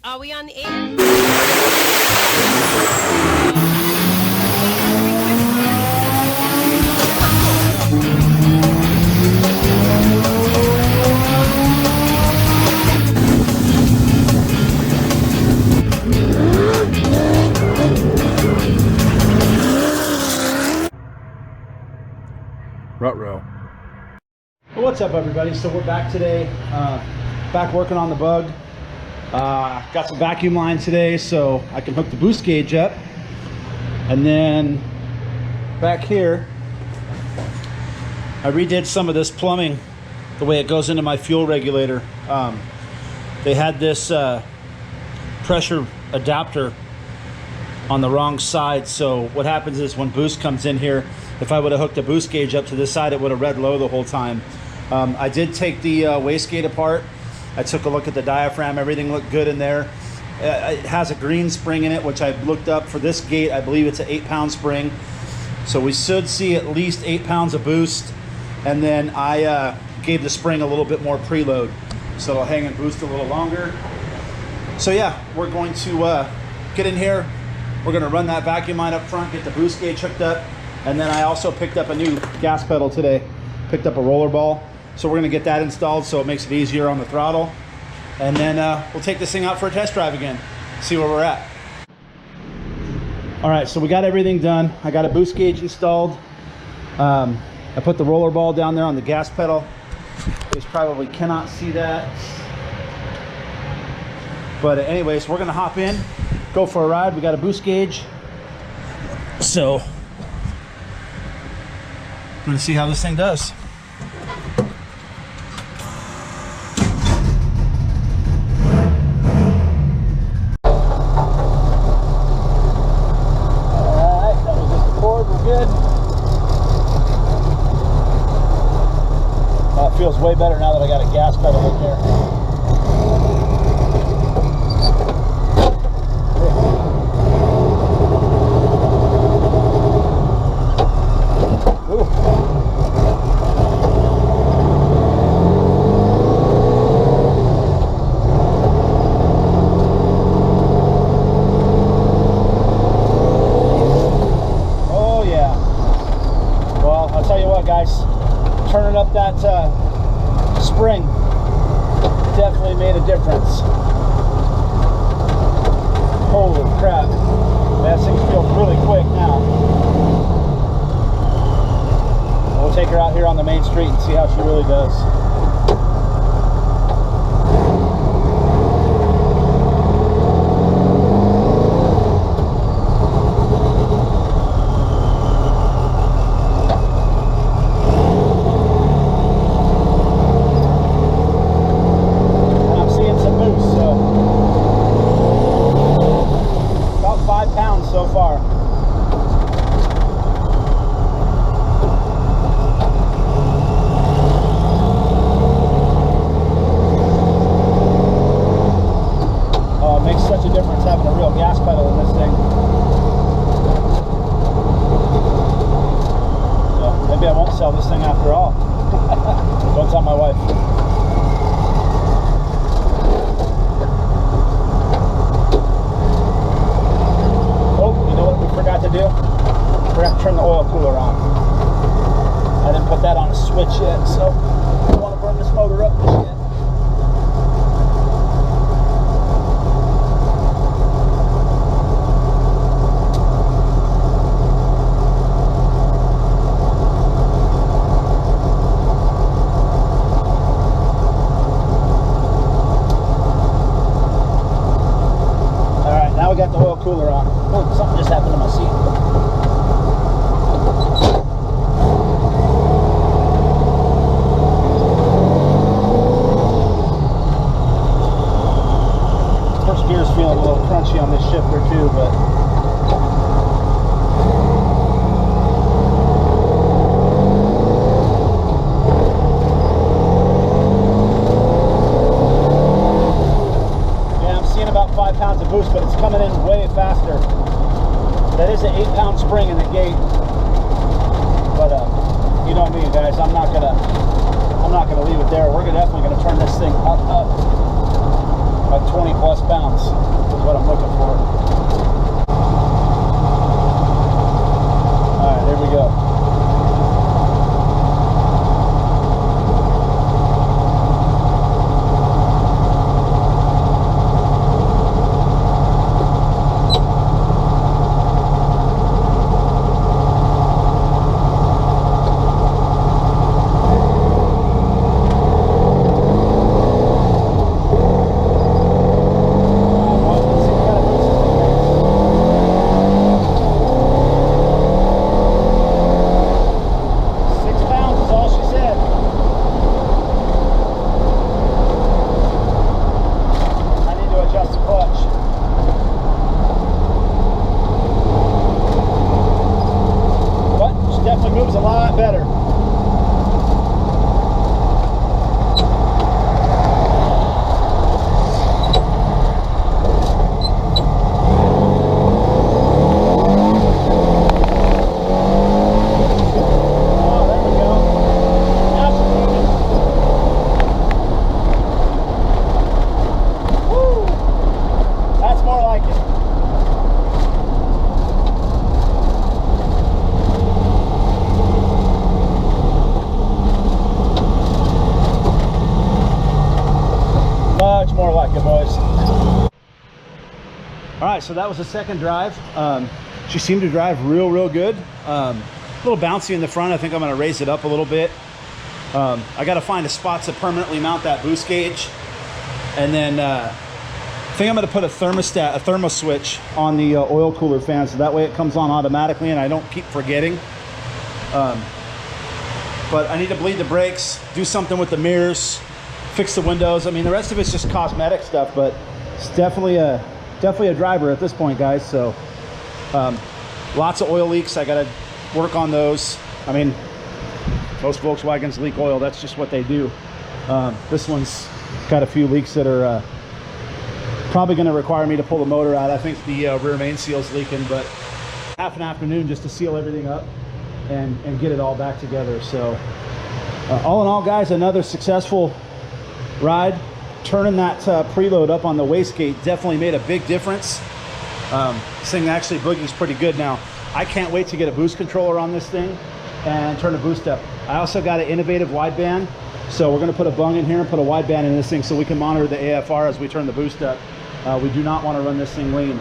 Are we on the air? Ruh-roh. Well, what's up, everybody? So we're back today, back working on the Bug. Got some vacuum line today so I can hook the boost gauge up. And then back here, I redid some of this plumbing, the way it goes into my fuel regulator. They had this pressure adapter on the wrong side, so what happens is when boost comes in here, if I would have hooked the boost gauge up to this side, it would have read low the whole time. I did take the wastegate apart. I took a look at the diaphragm. Everything looked good in there. It has a green spring in it, which I looked up for this gate. I believe it's an 8-pound spring. So we should see at least 8 pounds of boost. And then I gave the spring a little bit more preload, so it'll hang and boost a little longer. So yeah, we're going to get in here. We're going to run that vacuum line up front, get the boost gauge hooked up. And then I also picked up a new gas pedal today. Picked up a roller ball. So we're gonna get that installed so it makes it easier on the throttle. And then we'll take this thing out for a test drive again, see where we're at. All right, so we got everything done. I got a boost gauge installed. I put the roller ball down there on the gas pedal. You probably cannot see that. But anyways, we're gonna hop in, go for a ride. We got a boost gauge. So I'm gonna see how this thing does. Alright, that was just the cord, we're good. It feels way better now that I got a gas pedal in here. Turning up that spring definitely made a difference. Holy crap, that thing feels really quick now. We'll take her out here on the main street and see how she really does. So far. Oh, it makes such a difference having a real gas pedal in this thing. So maybe I won't sell this thing after all. Don't tell my wife. Forgot to do? Forgot to turn the oil cooler on. I didn't put that on a switch yet, so I don't want to burn this motor up just yet. Alright, now we got the oil cooler on. Oh, something just happened to my seat. First gear's feeling a little crunchy on this shifter too, but yeah, I'm seeing about 5 pounds of boost, but it's coming in way faster. That is an 8-pound spring in the gate, but you know me, guys. I'm not gonna leave it there. We're definitely gonna turn this thing up like 20 plus pounds. All right, so that was the second drive. She seemed to drive real good. A little bouncy in the front. I think I'm gonna raise it up a little bit. I gotta find a spot to permanently mount that boost gauge. And then I think I'm gonna put a thermo switch on the oil cooler fan, so that way it comes on automatically and I don't keep forgetting. But I need to bleed the brakes, do something with the mirrors, fix the windows. I mean, the rest of it's just cosmetic stuff, but it's definitely a driver at this point, guys. So lots of oil leaks. I gotta work on those. I mean, most Volkswagens leak oil. That's just what they do. This one's got a few leaks that are probably going to require me to pull the motor out. I think the rear main seal's leaking, but half an afternoon just to seal everything up and get it all back together. So all in all, guys, another successful ride. Turning that preload up on the wastegate definitely made a big difference. This thing actually boogies pretty good now. I can't wait to get a boost controller on this thing and turn the boost up. I also got an innovative wideband, so we're going to put a bung in here and put a wideband in this thing so we can monitor the AFR as we turn the boost up. We do not want to run this thing lean.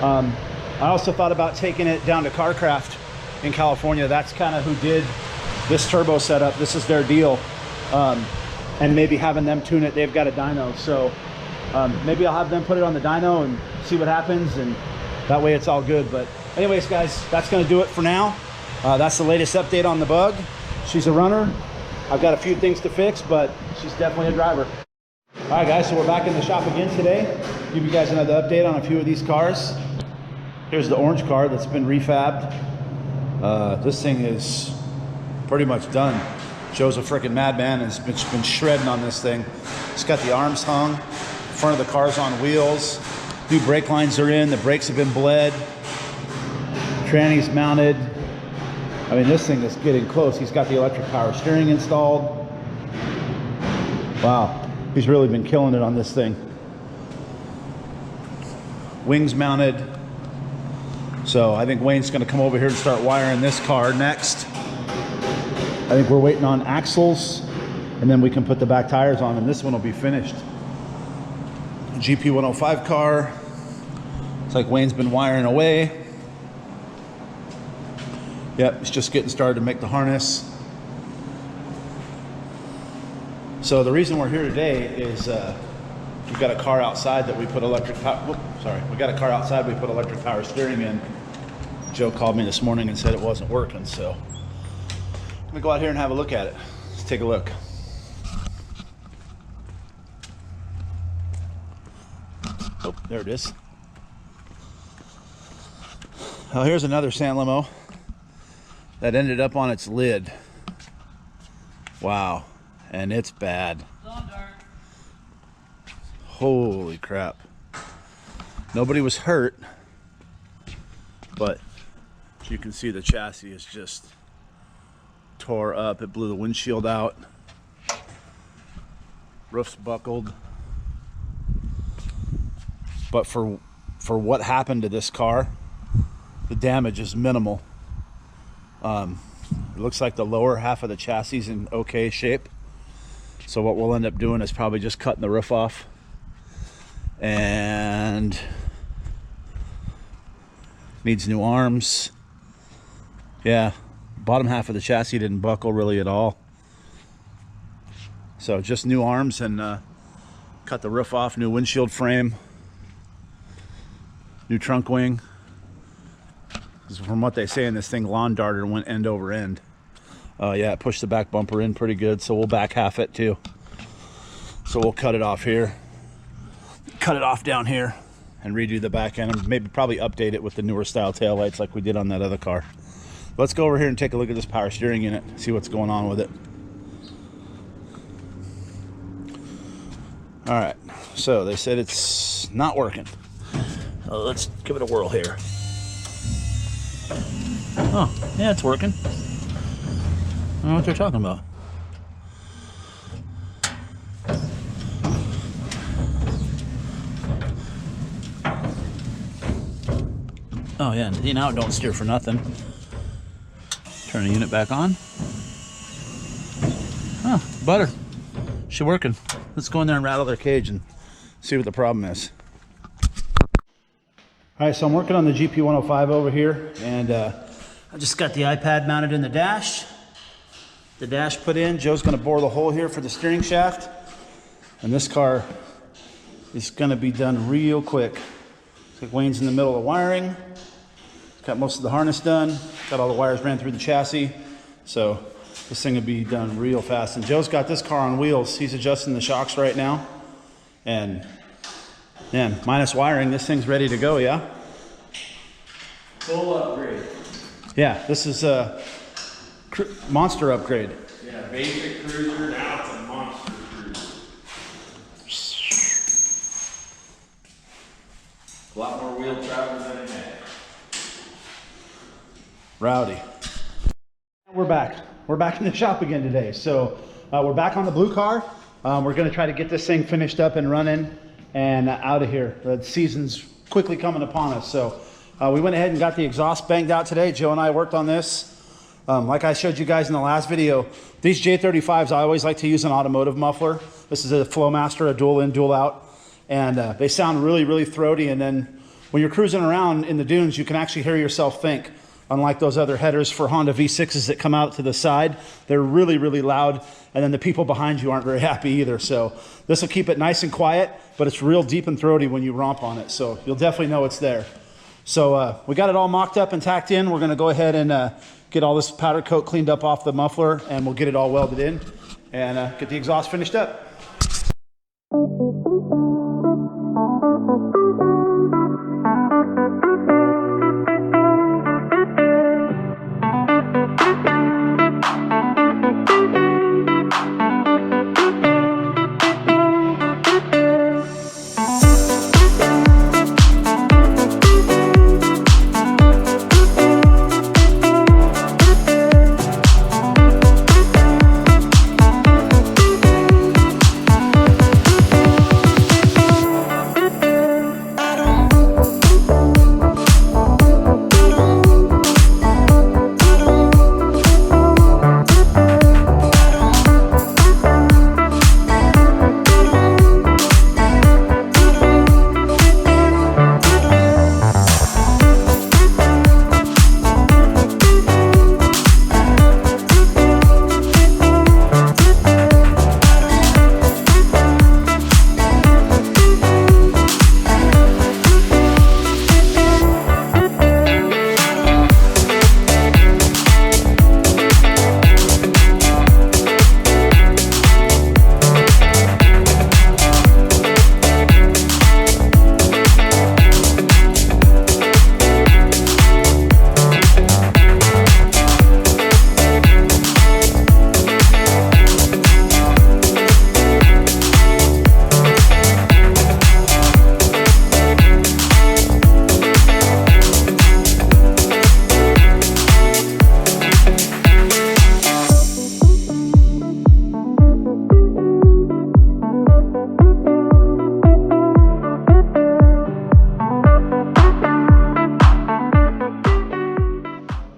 I also thought about taking it down to CarCraft in California. That's kind of who did this turbo setup. This is their deal. And maybe having them tune it. They've got a dyno, so maybe I'll have them put it on the dyno and see what happens, and that way it's all good. But anyways, guys, that's going to do it for now. That's the latest update on the Bug. She's a runner. I've got a few things to fix, but she's definitely a driver. All right, guys, so we're back in the shop again today. Give you guys another update on a few of these cars. Here's the orange car that's been refabbed. This thing is pretty much done. Joe's a freaking madman and has been shredding on this thing. It's got the arms hung, front of the car's on wheels. New brake lines are in, the brakes have been bled. Tranny's mounted. I mean, this thing is getting close. He's got the electric power steering installed. Wow, he's really been killing it on this thing. Wings mounted. So I think Wayne's gonna come over here and start wiring this car next. I think we're waiting on axles, and then we can put the back tires on, and this one will be finished. GP 105 car. It's like Wayne's been wiring away. Yep, it's just getting started to make the harness. So the reason we're here today is we've got a car outside that we put electric power. We got a car outside we put electric power steering in. Joe called me this morning and said it wasn't working, so I'm gonna go out here and have a look at it. Let's take a look. Oh, there it is. Oh, here's another sand limo that ended up on its lid. Wow, and it's bad. Holy crap. Nobody was hurt, but as you can see, the chassis is just tore up. It blew the windshield out. Roof's buckled. But for what happened to this car, the damage is minimal. It looks like the lower half of the chassis is in okay shape. So what we'll end up doing is probably just cutting the roof off. And needs new arms. Yeah, bottom half of the chassis didn't buckle really at all. So just new arms and cut the roof off, new windshield frame, new trunk wing. From what they say in this thing, lawn darted and went end over end. Yeah, it pushed the back bumper in pretty good, so we'll back half it too. So we'll cut it off here, cut it off down here, and redo the back end, and maybe probably update it with the newer style taillights like we did on that other car. Let's go over here and take a look at this power steering unit, see what's going on with it. All right, so they said it's not working. Let's give it a whirl here. Oh, yeah, it's working. I don't know what they're talking about. Oh yeah, see, now it don't steer for nothing. Turn the unit back on. Oh, butter. She working. Let's go in there and rattle their cage and see what the problem is. All right, so I'm working on the GP105 over here, and I just got the iPad mounted in the dash. The dash put in. Joe's gonna bore the hole here for the steering shaft. And this car is gonna be done real quick. Looks like Wayne's in the middle of wiring. Got most of the harness done. Got all the wires ran through the chassis. So this thing will be done real fast. And Joe's got this car on wheels. He's adjusting the shocks right now. And man, minus wiring, this thing's ready to go, yeah? Full upgrade. Yeah, this is a monster upgrade. Yeah, basic cruiser, now it's a monster cruiser. A lot more wheel travel than it had. Rowdy. We're back. We're back in the shop again today. So we're back on the blue car. We're gonna try to get this thing finished up and running and out of here. The season's quickly coming upon us. So we went ahead and got the exhaust banged out today. Joe and I worked on this. Like I showed you guys in the last video, these J35s, I always like to use an automotive muffler. This is a Flowmaster, a dual in, dual out. And they sound really, really throaty. And then when you're cruising around in the dunes, you can actually hear yourself think. Unlike those other headers for Honda V6s that come out to the side, they're really, really loud. And then the people behind you aren't very happy either. So this will keep it nice and quiet, but it's real deep and throaty when you romp on it. So you'll definitely know it's there. So we got it all mocked up and tacked in. We're gonna go ahead and get all this powder coat cleaned up off the muffler, and we'll get it all welded in and get the exhaust finished up.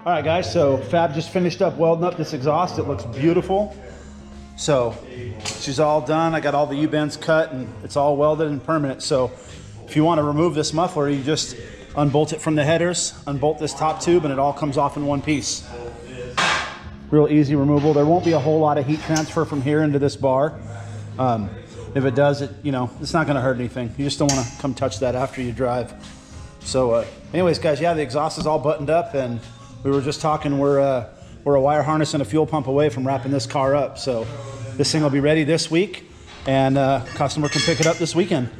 All right, guys, so Fab just finished up welding up this exhaust. It looks beautiful. So she's all done. I got all the U-bends cut and it's all welded and permanent. So if you want to remove this muffler, you just unbolt it from the headers, unbolt this top tube, and it all comes off in one piece. Real easy removal. There won't be a whole lot of heat transfer from here into this bar. If it does, it's not going to hurt anything. You just don't want to come touch that after you drive. So anyways, guys, yeah, the exhaust is all buttoned up, and we were just talking, we're a wire harness and a fuel pump away from wrapping this car up. So this thing will be ready this week, and customer can pick it up this weekend.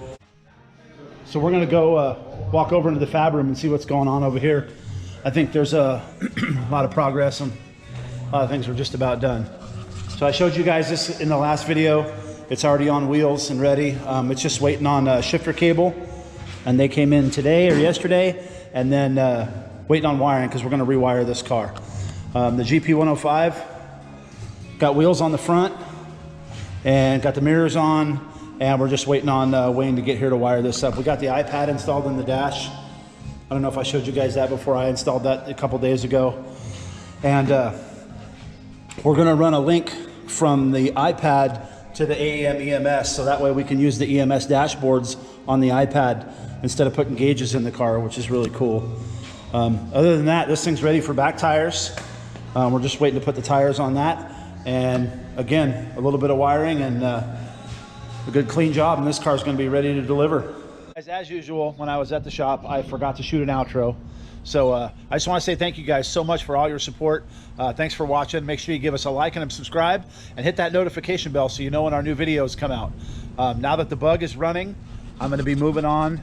So we're gonna go walk over into the fab room and see what's going on over here. I think there's a lot of progress and a lot of things are just about done. So I showed you guys this in the last video. It's already on wheels and ready. It's just waiting on a shifter cable, and they came in today or yesterday, and then waiting on wiring because we're going to rewire this car. The GP105 got wheels on the front and got the mirrors on, and we're just waiting on Wayne to get here to wire this up. We got the iPad installed in the dash. I don't know if I showed you guys that before. I installed that a couple days ago. And we're going to run a link from the iPad to the AEM EMS, so that way we can use the EMS dashboards on the iPad instead of putting gauges in the car, which is really cool. Other than that, this thing's ready for back tires. We're just waiting to put the tires on that. And again, a little bit of wiring and a good clean job, and this car's gonna be ready to deliver. As usual, when I was at the shop, I forgot to shoot an outro. So I just want to say thank you guys so much for all your support. Thanks for watching. Make sure you give us a like and subscribe and hit that notification bell so you know when our new videos come out. Now that the Bug is running, I'm going to be moving on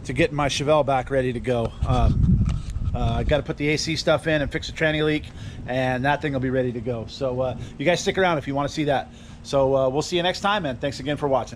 to getting my Chevelle back ready to go. I got to put the AC stuff in and fix a tranny leak, and that thing will be ready to go. So you guys stick around if you want to see that. So we'll see you next time, and thanks again for watching.